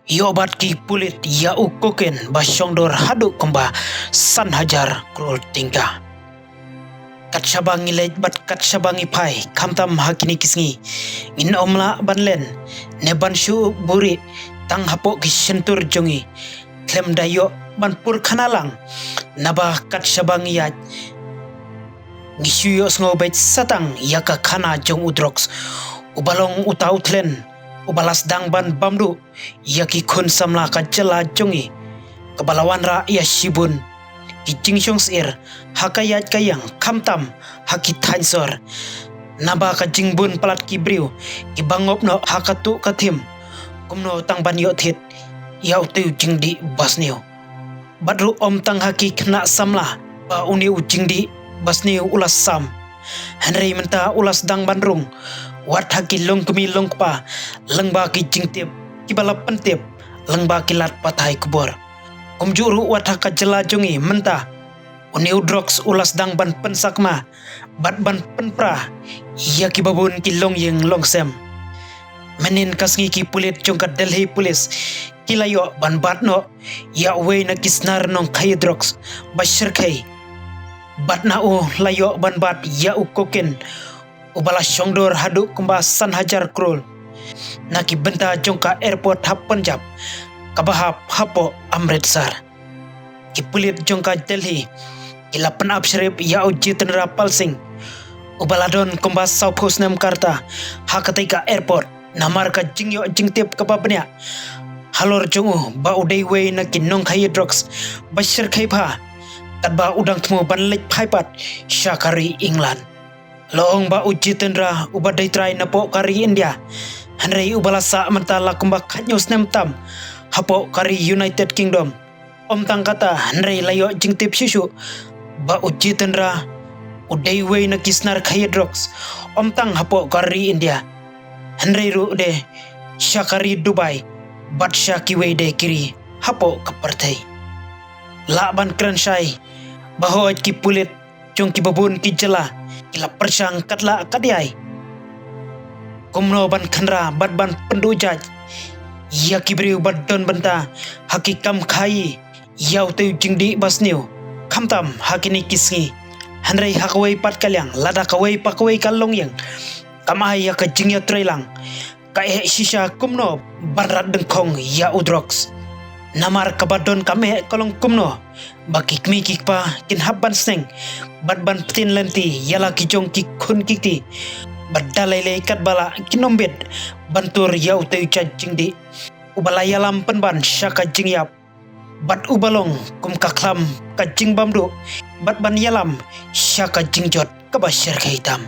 Yobat ki pulit ya ukoken basyongdor haduk kumba san hajar krul tingka. Kat syabangi lej bat kat syabangi pai kamtam hakini kisngi. Ngin omla banlen ne ban syu buri tang hapok ki sentur jongi. Klem dayo ban pur kanalang nabah kat syabangi yaj. Ngisuyos ngobet satang yaka kana jong udroks. Ubalong utau tlen ubalas dang ban bamdu yaki kun samla ka jela jongi kebalawan ra ya shibun ki jingsyong sir hakayat kayang kamtam haki tansor naba ka jingbun palat kibriu ki bangop no hakatu katim kumno tang ban yo thit yau tu jingdi basniu badru om tang haki kena samla ba uni jingdi basniu ulas sam Henry menta ulas dang bandrung wat haki long kemi long pa lengba ki jingtip ki balap pentip lengba ki lat patai kubor kumjuru wat haka jela jongi menta uniu drox ulas dang ban pensakma bat ban penpra ya ki babun ki long yeng long sem menin kasngi ki pulit jongkat Delhi pulis kilayo ban batno ya we na kisnar nong kay drox bashir kay bat na u layo ban bat ya u koken ubala syongdor haduk kumba san hajar krul naki benta jongka airport hap Punjab kabahap hapo Amritsar ki pulit jongka Delhi ilapan abshrip ya ujitan rapal sing ubaladon kumba South Coast nem karta hakatika airport namar ka jingyo jingtip kababnya halor jongu ba udai we naki nong khay drugs bashir khaipa kadba udang tmu banlek phaipat syakari England Loong ba uji tendra ubadai try napo kari India. Henry ubalasa mentala kumbak nyus nemtam. Hapo kari United Kingdom. Om tang kata Henry layo jingtip susu. Ba uji tendra udai way na kisnar kaya drugs. Om tang hapo kari India. Henry ru de syakari Dubai. Bat syaki way de kiri hapo kapartai. Laban kransyai bahwa ki pulit jong ki babun ki jela kila persang katla kadiai kumno ban khandra bat ban pendujaj ya kibriu badon benta hakikam khai yau tu jingdi basniu khamtam hakini kisngi hanrei hakwai pat kalyang lada kawai pakwai kalong yang kamai ya ka jingya trailang ka shisha kumno barat dengkong ya udrox namar kabadon kame kolong kumno baki kmi kikpa kin habban sneng badban ptin lenti yala kijong kikun kikti badalai le kat bala kinombet bantur yau teu jingdi ubala yalam penban syaka jingyap bad ubalong kum kaklam ka jingbamdu badban yalam syaka jingjot kabashir hitam